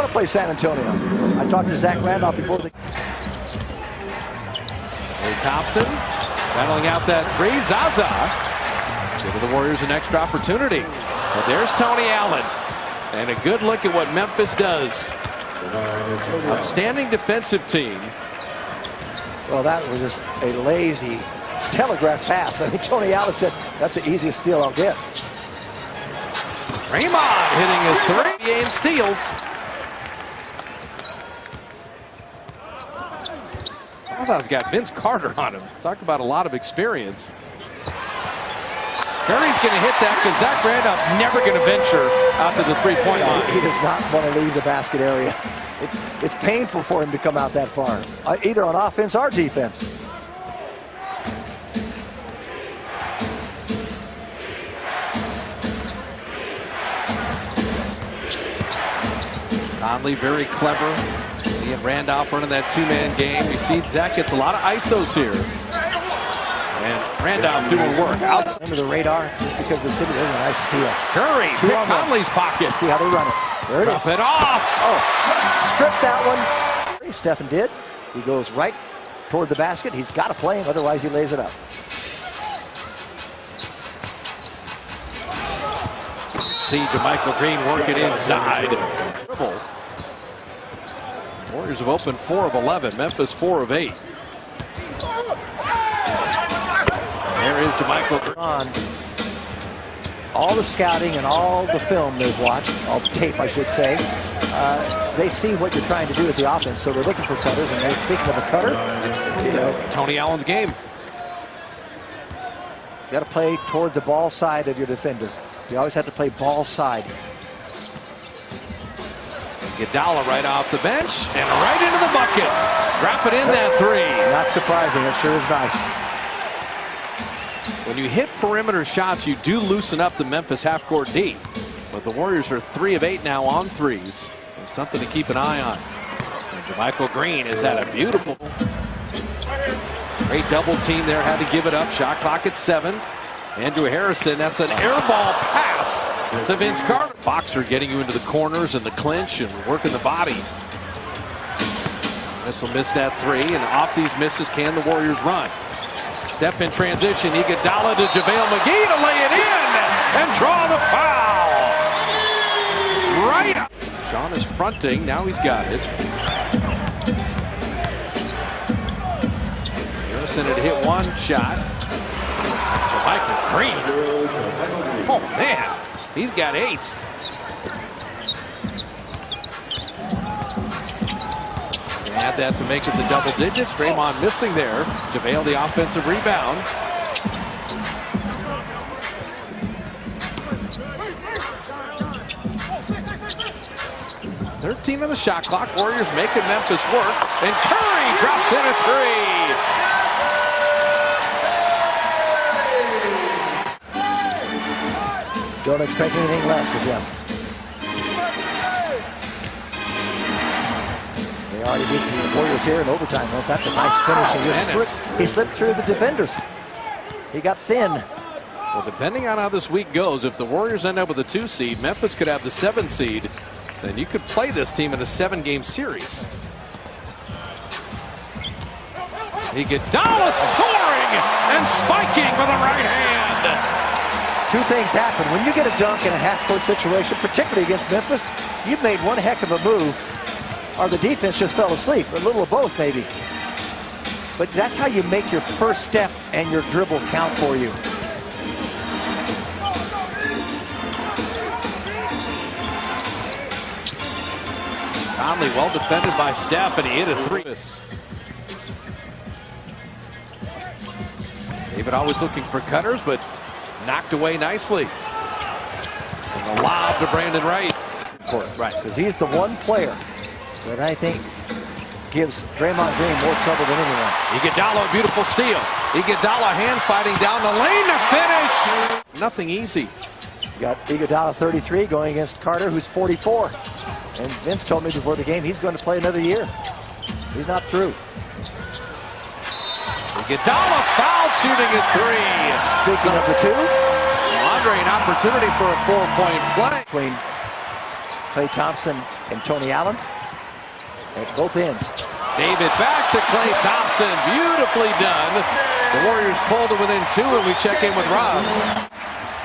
want to play San Antonio. I talked to Zach Randolph before the... Thompson battling out that three. Zaza giving the Warriors an extra opportunity. But there's Tony Allen. And a good look at what Memphis does. Outstanding defensive team. Well, that was just a lazy telegraph pass. I mean, Tony Allen said, that's the easiest steal I'll get. Draymond hitting his three and steals. Zaza's got Vince Carter on him. Talk about a lot of experience. Curry's going to hit that because Zach Randolph's never going to venture out to the three-point line. He does not want to leave the basket area. It's painful for him to come out that far, either on offense or defense. Conley very clever. He and Randolph running that two-man game. You see Zach gets a lot of ISOs here. And Randolph doing work outside. Under the radar just because the city. There's a nice steal. Curry pick Conley's pocket. See how they run it. There it is. Drop it off. Oh, stripped that one. Stephen did. He goes right toward the basket. He's got to play him, otherwise he lays it up. See JaMychal Green working inside. Warriors have opened 4 of 11. Memphis 4 of 8. There is JaMychal Green. On all the scouting and all the film they've watched, all the tape I should say, they see what you're trying to do with the offense, so they're looking for cutters. And they're speaking of a cutter, you know, Tony Allen's game. You got to play toward the ball side of your defender. You always have to play ball side. Iguodala right off the bench and right into the bucket. Drop it in that three. Not surprising. It sure is nice. When you hit perimeter shots, you do loosen up the Memphis half-court D. But the Warriors are 3 of 8 now on threes. There's something to keep an eye on. And JaMychal Green has had a beautiful, great double team there. Had to give it up. Shot clock at 7. Andrew Harrison, that's an air ball pass to Vince Carter. Boxer getting you into the corners and the clinch and working the body. This will miss that three, and off these misses can the Warriors run. Step in transition. Iguodala to JaVale McGee to lay it in and draw the foul. Right up. Sean is fronting. Now he's got it. Harrison had hit one shot. JaMychal Green. Oh, man. He's got 8. Add that to make it the double digits. Draymond missing there. JaVale the offensive rebound. 13 on the shot clock. Warriors making Memphis work. And Curry drops in a 3. Don't expect anything less with them. They already beat the Warriors here in overtime. Well, that's a nice finish. He slipped through the defenders. He got thin. Well, depending on how this week goes, if the Warriors end up with a 2 seed, Memphis could have the 7 seed. Then you could play this team in a 7-game series. Iguodala soaring and spiking with a right hand. 2 things happen. When you get a dunk in a half-court situation, particularly against Memphis, you've made one heck of a move, or the defense just fell asleep, or a little of both maybe. But that's how you make your first step and your dribble count for you. Conley well defended by Steph, and he hit a 3. David always looking for cutters, but knocked away nicely. And the lob to Brandon Wright. Right, because he's the one player that I think gives Draymond Green more trouble than anyone. Iguodala, beautiful steal. Iguodala hand fighting down the lane to finish. Nothing easy. You got Iguodala 33 going against Carter, who's 44. And Vince told me before the game he's going to play another year. He's not through. Iguodala foul shooting at 3. Speaking of the 2, Andre, an opportunity for a 4-point play. Between Klay Thompson and Tony Allen at both ends. David back to Klay Thompson. Beautifully done. The Warriors pulled it within 2, and we check in with Roz.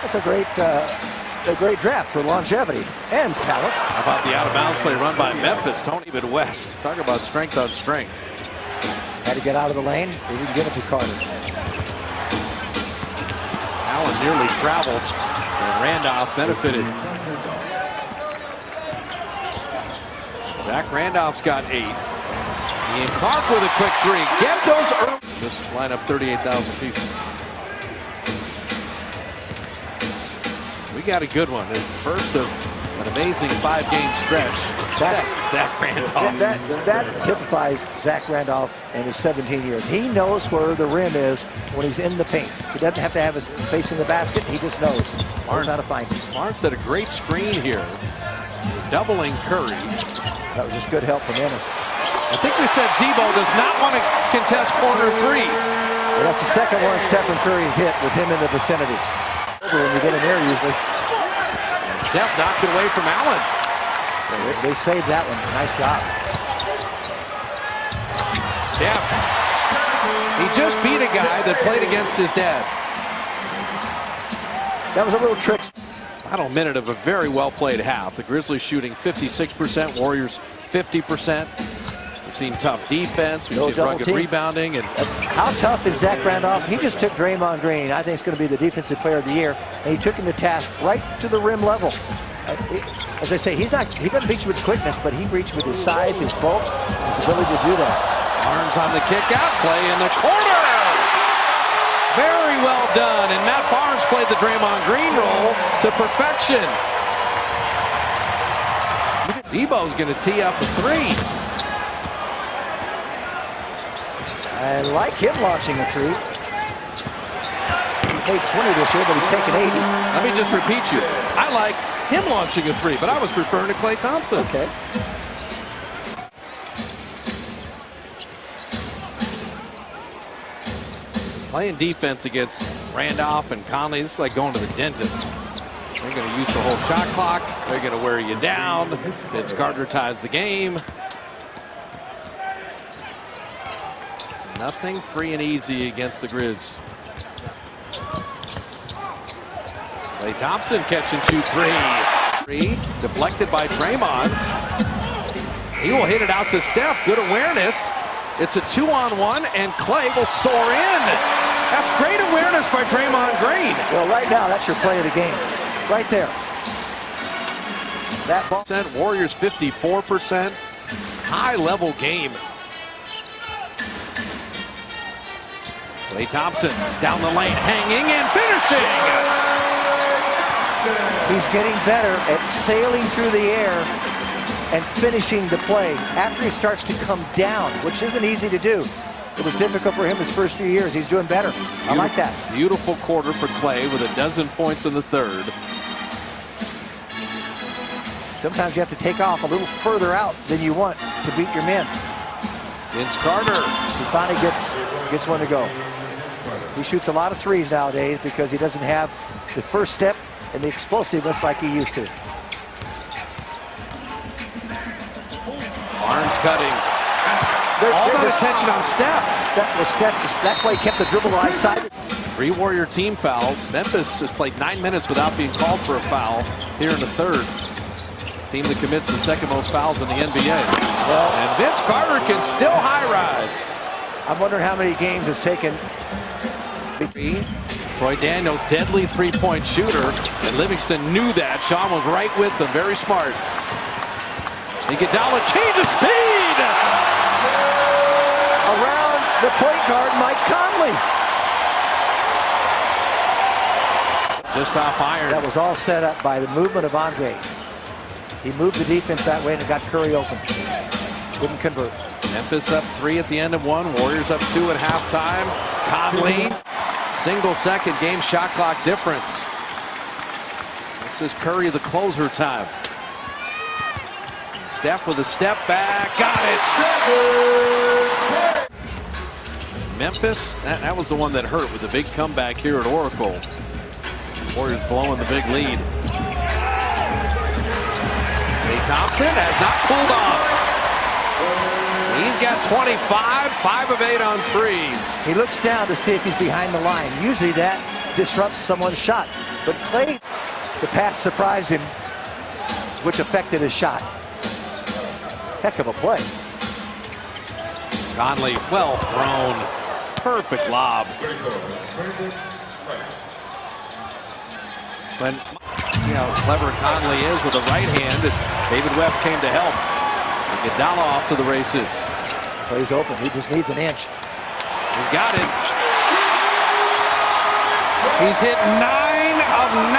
That's a great draft for longevity and talent. How about the out-of-bounds play run by Memphis? Tony West. Talk about strength on strength. Had to get out of the lane. They didn't give it to Carter. Allen nearly traveled, and Randolph benefited. Zach Randolph's got 8. Ian Clark with a quick 3. Get those early. This line up 38,000 people. We got a good one. The first of an amazing 5-game stretch. That's Zach Randolph. That typifies Zach Randolph and his 17 years. He knows where the rim is when he's in the paint. He doesn't have to have his face in the basket. He just knows. Knows how to find it. Barnes set a great screen here. Doubling Curry. That was just good help from Ennis. I think we said Zebo does not want to contest corner threes. Well, that's the second one Stephen Curry's hit with him in the vicinity. Over when you get in there usually. And Steph knocked it away from Allen. They saved that one. Nice job. Steph. He just beat a guy that played against his dad. That was a little trick. Final minute of a very well-played half. The Grizzlies shooting 56%, Warriors 50%. We've seen tough defense. We've seen rugged rebounding. And how tough is Zach Randolph? He just took Draymond Green. I think it's going to be the defensive player of the year. And he took him to task right to the rim level. As I say, he doesn't reach with quickness, but he reached with his size, his bulk, his ability to do that. Barnes on the kick out. Klay in the corner. Very well done. And Matt Barnes played the Draymond Green role to perfection. Zebo's going to tee up a 3. I like him launching a 3. He's made 20 this year, but he's taken 80. Let me just repeat you. I like him launching a 3, but I was referring to Klay Thompson. Okay. Playing defense against Randolph and Conley, this is like going to the dentist. They're going to use the whole shot clock. They're going to wear you down. Vince Carter ties the game. Nothing free and easy against the Grizz. Klay Thompson catch and shoot 3. Deflected by Draymond. He will hit it out to Steph. Good awareness. It's a 2-on-1, and Klay will soar in. That's great awareness by Draymond Green. Well, right now, that's your play of the game. Right there. That ball. Warriors 54%. High-level game. Klay Thompson down the lane, hanging and finishing. He's getting better at sailing through the air and finishing the play after he starts to come down, which isn't easy to do. It was difficult for him his first few years. He's doing better. I like that. Beautiful quarter for Klay with 12 points in the third. Sometimes you have to take off a little further out than you want to beat your men. Vince Carter. He finally gets one to go. He shoots a lot of 3s nowadays because he doesn't have the first step and the explosiveness like he used to. Barnes cutting. All that attention on Steph. That's why he kept the dribble outside. 3 Warrior team fouls. Memphis has played 9 minutes without being called for a foul here in the third. Team that commits the second most fouls in the NBA. And Vince Carter can still high rise. I'm wondering how many games it's taken. Troy Daniels, deadly 3-point shooter, and Livingston knew that. Sean was right with them, very smart. Iguodala changes speed. Around the point guard, Mike Conley. Just off iron. That was all set up by the movement of Andre. He moved the defense that way and it got Curry open. Couldn't convert. Memphis up 3 at the end of 1. Warriors up 2 at halftime. Conley, single-second game shot clock difference. This is Curry the closer time. Steph with a step back. Got it. Memphis, that was the one that hurt with the big comeback here at Oracle. Warriors blowing the big lead. Thompson has not cooled off. He's got 25, 5 of 8 on threes. He looks down to see if he's behind the line. Usually that disrupts someone's shot. But Clay, the pass surprised him, which affected his shot. Heck of a play. Conley, well thrown. Perfect lob. But see how clever Conley is with the right hand. David West came to help. Iguodala off to the races. Clay's open. He just needs an inch. He got it. He's hit 9 of 9.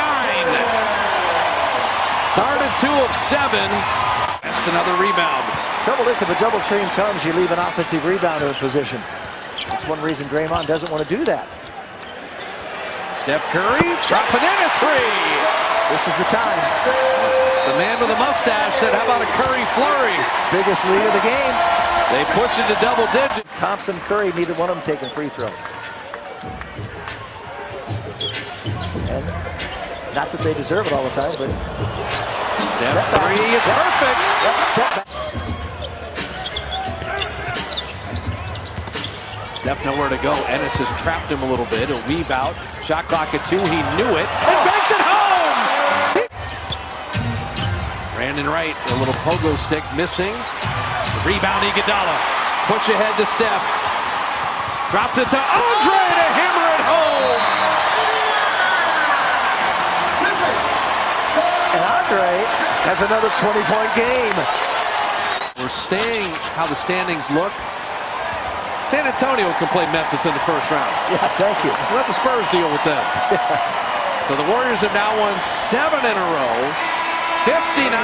Started 2 of 7. Just another rebound. Trouble is, if a double team comes, you leave an offensive rebounder in position. That's one reason Draymond doesn't want to do that. Steph Curry dropping in a 3. This is the time. The man with the mustache said, how about a Curry flurry? Biggest lead of the game. They push it to double digits. Thompson, Curry, neither one of them taking free throw. And not that they deserve it all the time, but Steph 3 is perfect. Yep, step back. Steph nowhere to go. Ennis has trapped him a little bit. He'll weave out. Shot clock at 2. He knew it. And banks it home! Brandon Wright, a little pogo stick missing. Rebound Iguodala. Push ahead to Steph. Dropped it to Andre to hammer it home. And Andre has another 20-point game. We're staying how the standings look. San Antonio can play Memphis in the first round. Yeah, thank you. Let the Spurs deal with them. Yes. So the Warriors have now won 7 in a row. 59.